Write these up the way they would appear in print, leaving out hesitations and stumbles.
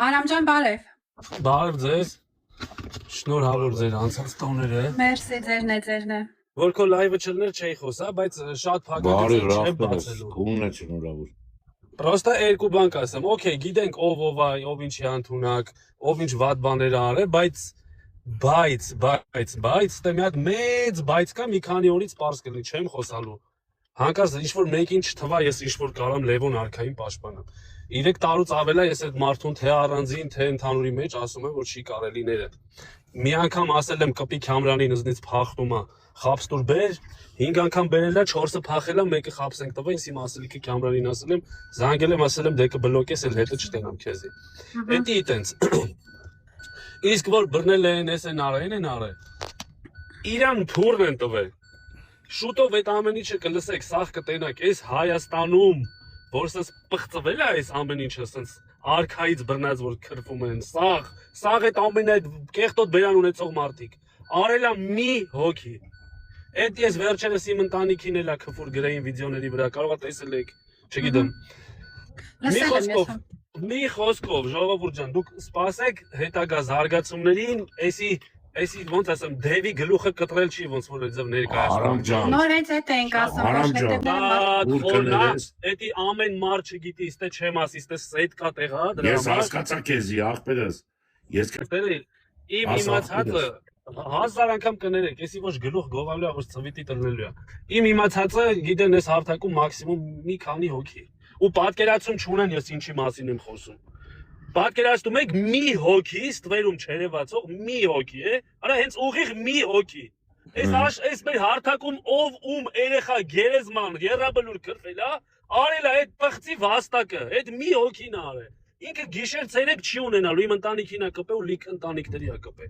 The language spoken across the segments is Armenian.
Արամ ջան, բարև։ Բարև ձեզ, շնորհավոր ձեր անցած տոները։ Մերսի, ձերն է։ Որ քո լայվը չլներ չէի խոսա, բայց շատ փակագծեր չեմ բացելու։ Քունն է շնորհավոր։ Պրոստը երկու բան կասեմ, օքեյ, գիտենք ով է, ով ինչի անթունակ, ով ինչ վատ բաներ է արել, բայց դե մի հատ մեծ բայց կա, մի քանի օրից պարզ կլինի, չեմ խոսալու։ Հանկարծ ինչ-որ մեկին չթվա, ես ինչ-որ կարամ Լևոն Արքային պաշտպանեմ։ 3 տարուց ավել է ես այդ մարդուն թե առանձին, թե ընդհանուրի մեջ ասում եմ, որ չի կարելիները։ Մի անգամ ասել եմ կպի Քամրանին ըզնից փախտում է, խապստուր բեր, 5 անգամ բերել է, 4-ը փախել է, մեկը խապս ենք տվել, ինձ իմ ասելիքը Քամրանին ասել եմ, զանգել եմ, ասել եմ դե կբլոկես, էլ հետը չտենամ քեզի։ Էդի itենց։ Իսկ որ բռնել են, էս են արել, իրան թուրն են տվել։ Շուտով այդ ամեն ինչը կլսեք, սաղ կտենակ, այս Հայաստանում, որ սենց պղծվել է այս ամեն ինչը, սենց արքայից բռնած, որ քրվում են, սաղ այդ ամեն այդ կեղտոտ բերան ունեցող մարդիկ, արելա մի հոգի, այդ ես վերջերս իմ ընտանիքին էլա քֆուր գրեին վիդեոների վրա, կարող է տեսել եք, չգիտեմ, մի խոսքով, ժողովուրդ ջան, դուք սպասեք հետագա զարգացումներին, Էսի ոնց ասեմ, դևի գլուխը կտրել չի ոնց որ ձև ներկայացնում։ Արամ ջան։ Նոր այդ ենք ասում, Էդի ամեն մարդ չգիտի, իստե չեմ ասի, իստե սետ կա տեղա, դրա Ես հասկացա քեզի, աղբերս։ Ես իմ իմացածը 1000 անգամ կներեք, էսի ոչ գլուխ գովալու է, ոչ ծվիտի տրնելու է։ Իմ իմացածը գիտեն այս հարթակում մաքսիմում մի քանի հոգի։ Ու պատկերացում չունեն ես ինչի մասին եմ խոսում։ Պատկերացնում եք մի հոգի, ստվերում չերևացող մի հոգի է, արա հենց ուղիղ մի հոգի։ Այս մեր հարթակում ով ում երեխա գերեզման երրաբլուր քրվել է, արել է այդ պղծի վաստակը, այդ մի հոգին արել։ Ինքը գիշեր ցերեկ չի ունենալու, իմ ընտանիքին է կպե ու լիք ընտանիքների է կպե։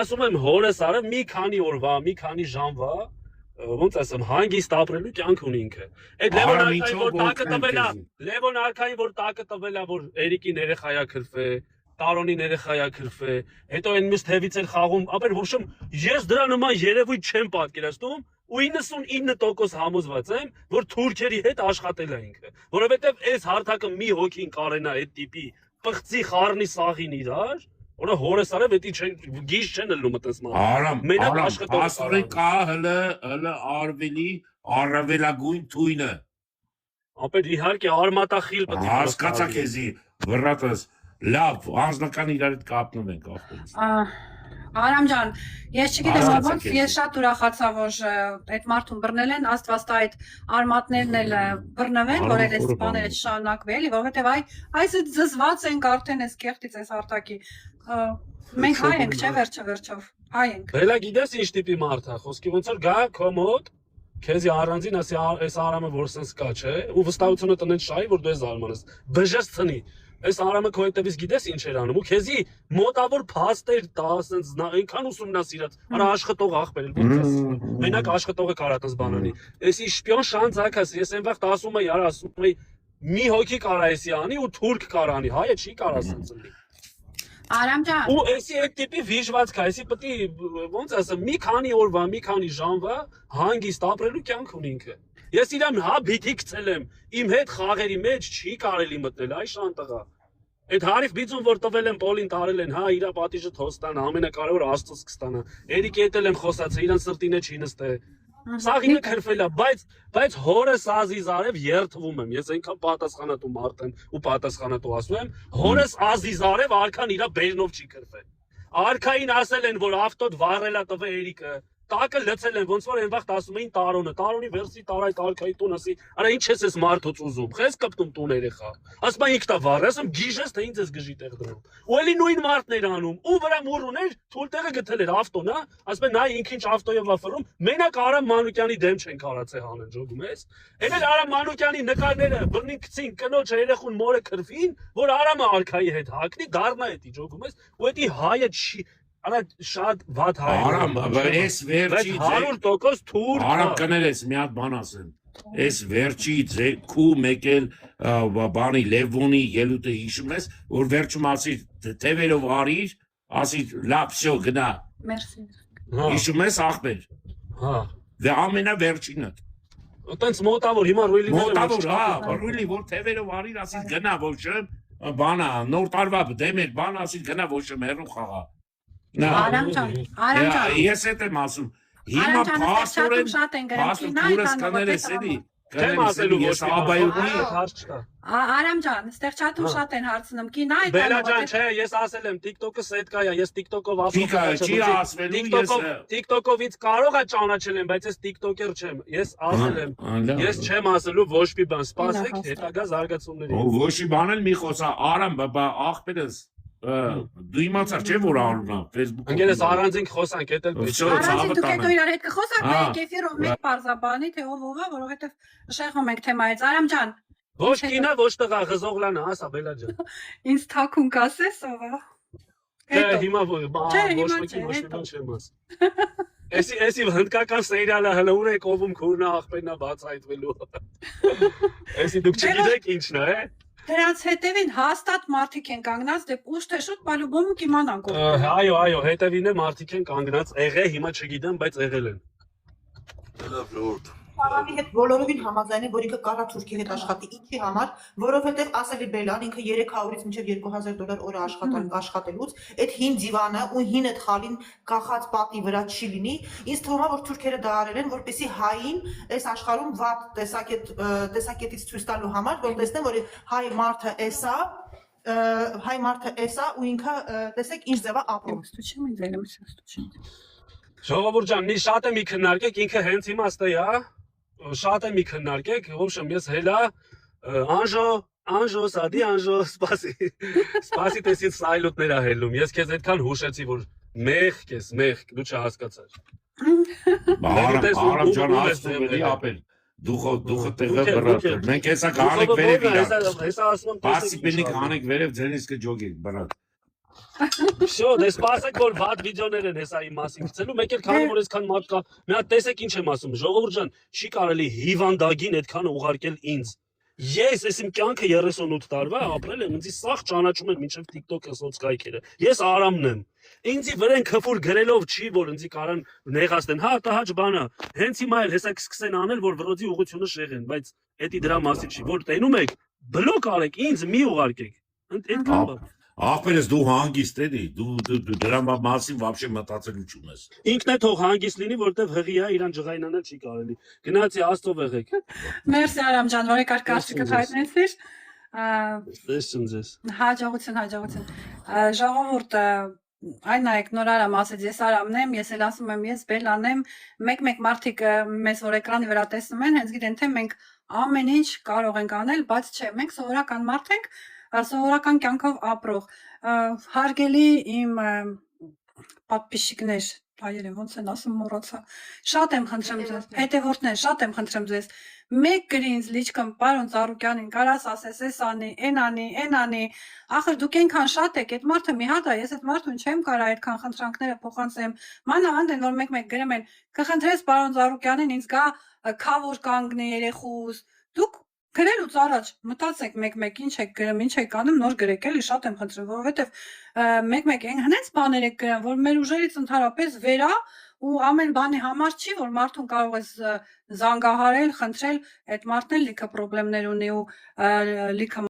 Ասում եմ հորս արը մի քանի օրվա, մի քանի ժամվա, ոնց ասեմ, հանգիստ ապրելու կյանք ունի ինքը։ Այդ Լևոն Արքային, որ տակը տվել է, որ Էրիկին երեխայա քրվե, Տարոնին երեխայա քրվե, հետո այն մյուս թևից էլ խաղում, ապեր ոչմ ես դրա նման երևույթ չեմ պատկերացնում ու 99% համոզված եմ, որ թուրքերի հետ աշխատել է ինքը, որովհետև այս հարթակը մի հոգին կարենա այդ տիպի պղծի խառնի սաղին իրար, որը հորս արև էդի գիժ չեն լնում այդպես ման։ Արամ, ասորի կա հլը արվելի առավելագույն թույնը։ Ապեր իհարկե արմատախիլ պետք է հասկացա քեզի, վրատս, լավ, անձնական իրար հետ կապնում ենք աղբերս։ Արամ ջան, ես չգիտեմ ոնց, ես շատ ուրախացա, որ այդ մարդուն բռնել են, Աստված տա այդ արմատներն էլ բռնվեն, որ այդ բաները չշարունակվի, էլի, որովհետև այս զզված ենք արդեն այս կեղտից այս արտակի։ Մենք հայ ենք, չէ՞ վերջով, հայ ենք։ Բելա գիտես ինչ տիպի մարդ է, խոսքի ոնց որ գա քո մոտ, քեզի առանձին ասի այս Արամը որ սենց կա, չէ՞, ու վստահությունը տնեն շահի, որ դու ես զարմանես։ Բժես ցնի։ Այս Արամը քո հետևից գիտես ինչ էր անում, ու քեզի մոտավոր փաստեր տա, ասենց այնքան ուսումնասիրած, արա աշխատող աղբեր էլ ոնց է։ Մենակ աշխատողը կարա տես բանանի։ Էսի շպիոն շանցակաս, ես այն վաղ ասում եի, արա ասում եի, մի հոգի կարա էսի անի ու թուրք կարա անի, հայը չի կարա ասենց լինի։ Արամ ջան։ Ու էսի այդ տիպի վիժվածք է, էսի պետք է ոնց ասեմ, մի քանի օրվա, մի քանի ժամվա հանգիստ ապրելու կյանք ունի ինքը։ Ես իրան հա բիթի գցել եմ, իմ հետ խաղերի մեջ չի կարելի մտնել, այ շանտղա։ Այդ հարիվ բիծուն որ տվել են Պոլին տարել են, հա իրա պատիժը թոստանա, ամենակարևորը Աստծոց կստանա։ Էրիկի հետ եմ խոսացել, իրան սրտին չի նստե։ Սաղինը քրվել է, բայց հորս Ազիզարև երթվում եմ, ես այնքան պատասխանատու մարդ եմ ու պատասխանատու ասում եմ, հորս Ազիզարև արքան իրա բերնով չի քրվել։ Արքային ասել են, որ ավտոդ վառելա տվե Էրիկը, տակը լցել են, ոնց որ այն վաղ ասում էին Տարոնի վերսի տար այդ արքայի տուն ասի, արա ինչ ես ես մարդոց ուզում, խես կպտում տուն երեխա։ Ասում են ինք տա վառ, ասում գիժես թե ինձ ես գժի տեղ դնում։ Ու էլի նույն մարդն էր անում, ու վրա մուր ուներ, թույլ տեղը գտել էր ավտոն, հա, ասում են նա ինքին ավտոյով վաֆռում, մենակ Արամ Մանուկյանի դեմ չեն կարացել հանել, ջոգում ես։ Էն էլ Արամ Մանուկյանի նկարները բռնին գցին կնոջ երեխուն մորը քրվին, որ Արամը արքայի հետ հակնի, դառնա էդի, ջոգում ես, ու էդի հայը չի Արա շատ վատ հայ։ Արամ, այս վերջի 100% թուրք։ Արամ կներես մի հատ բան ասեմ։ Այս վերջի քու մեկել բանի Լևոնի ելուտը հիշում ես, որ վերջում ասի թևերով արիր, ասի լավ, всё, գնա։ Մերսի։ Հիշում ես աղբեր։ Հա։ Դե ամենավերջինը։ Այտենց մոտավոր հիմա ռուիլի մոտավոր, հա, ռուիլի որ թևերով արիր, ասի գնա, ոչ բանա նոր տարվա դեմեր բան ասի գնա ոչ մերու խաղա։ Արամ ջան, Ես էդ եմ ասում։ Հիմա փաստորեն շատ են գրել դուրս կներես էլի։ Չեմ ասելու ոչ մի աբայոդի հարց չկա։ Արամ ջան, ստեղ չաթում շատ են հարցնում կինա այդ Բելա ջան, չէ, ես ասել եմ TikTok-ը սետկա է, ես TikTok-ով ասում չի ասվելու ես TikTok-ով կարող է ճանաչել եմ, բայց ես TikToker չեմ։ Ես ասել եմ, ես չեմ ասելու ոչ մի բան, սպասեք հետագա զարգացումների։ Ոչ մի բան էլ մի խոսա, Արամ, ախպերս դու իմացար չէ որ արունա Facebook-ում։ Անգելես առանձին խոսանք, էդ էլ պետք է։ Առանձին դուք հետո իրար հետ կխոսաք, մենք կեֆիրով մեկ բարձաբանի, թե ով ով է, որովհետև շեղվում ենք թեմայից։ Արամ ջան, Ոչ կինա, ոչ տղա, ղզողլանը, ասա Բելա ջան։ ինձ թաքուն կասես ով է։ Չէ, հիմա ոչ մի բան չեմ ասում։ Էսի հնդկական սերիալը հələ ուր է կովում քուրնա աղբենա բաց այդվելու։ Էսի դուք չգիտեք ինչն է։ Դրանց հետևին հաստատ մարդիկ են կանգնած, դե ուշ թե շուտ բալուբոմը կիմանանք ով։ Այո, հետևին է մարդիկ են կանգնած, եղե, հիմա չգիտեմ, բայց եղել են։ Լավ ժողովուրդ։ Արամի հետ բոլորովին համաձայն եմ, որ ինքը կարա թուրքի հետ աշխատի, ինչի համար, որովհետև ասելի Բելան ինքը 300-ից մինչև $2000 օրը աշխատելուց, այդ հին դիվանը ու հին այդ խալին կախած պատի վրա չի լինի, ինձ թվում է, որ թուրքերը դա արել են, որպեսզի հային այս աշխարհում վատ տեսակետից ցույց տալու համար, որ տեսնեն, որ հայ մարդը էսա ու ինքը տեսեք ինչ ձևա ապրում։ Ժողովուրդ ջան, մի շատ եմ քննարկեք, ինքը հենց իմաստը է, շատ եմ քննարկեք, в общем, ես հելա Անժո, սադի Անժո, սպասի տեսից սայլոտներ ա հելում, ես քեզ այդքան հուշեցի, որ մեղք ես, մեղք, դու չհասկացար։ Արամ ջան, ասում էլի ապել, դուխը տեղը բրատ, մենք հեսա կանեք վերև իրակ, պասի բենիկ անեք վերև, ձենից կջոգեք բրատ։ Всё, դե սպասեք որ վատ վիդեոներ են հեսա իմ մասին գցելու, մեկ էլ քանի որ այսքան մարդ կա, մի հատ տեսեք ինչ եմ ասում, ժողովուրդ ջան, չի կարելի հիվանդագին այդքան ուղարկել ինձ։ Ես այս իմ կյանքը 38 տարվա ապրել եմ, ինձ սաղ ճանաչում եմ մինչև TikTok-ը սոցկայքերը։ Ես Արամն եմ։ Ինձի վրան քֆուր գրելով չի որ ինձի կարան նեղացնեն։ Հա, տհաճ բան է։ Հենց հիմա էլ հեսա կսկսեն անել, որ վրոձի ուղությունը շեղեն, բայց էդի դրա մասին չի, որ տենում եք, բլոկ արեք, ինձ մի ուղարկեք։ Այդքան բան։ Ախպերս դու հանգիստ էլի, դու դրա մասին вообще մտածելու չունես։ Ինքն է թող հանգիստ լինի, որտեվ հղի է, իրան ջղայնանել չի կարելի։ Գնացի Աստծո եղեք։ Մերսի Արամ ջան, որ եկար կարծիքդ հայտնեցիր։ Տեսություն ձեզ։ Հաջողություն։ Ժողովուրդ, այն նայեք նոր Արամ ասեց, ես Արամն եմ, ես էլ ասում եմ, ես Բելան եմ, մեկ մարդիկ մեզ որ էկրանի վրա տեսնում են, հենց գիտեն թե մենք ամեն ինչ կարող ենք անել, բայց չէ, մենք սովորական մարդ ենք, սովորական կյանքով ապրող, հարգելի իմ պատպիսիկներ, հայերեն ոնց են ասում մոռացա, շատ եմ խնդրեմ ձեզ, հետևորդներ, շատ եմ խնդրեմ ձեզ, մեկ գրի ինձ լիճկն պարոն Ծառուկյանին, կարաս ասես, էս անի, էն անի, ախր դուք ենքան շատ եք, այդ մարդը մի հատ է, ես այդ մարդուն չեմ կարա այդքան խնդրանքները փոխանցեմ, մանավանդ են, որ մեկ գրեմ են, կխնդրես պարոն Ծառուկյանին ինձ գա քավոր կանգնի երեխուս, դուք գրելուց առաջ մտածեք մեկ ինչ եք գրում, ինչ եք անում, նոր գրեք էլի, շատ եմ խնդրում, որովհետև մեկ հենց բաներ եք գրում, որ մեր ուժերից ընդհանրապես վերա ու ամեն բանի համար չի, որ մարդուն կարող ես զանգահարել, խնդրել, այդ մարդն էլ լիքը խնդիրներ ունի ու լիքը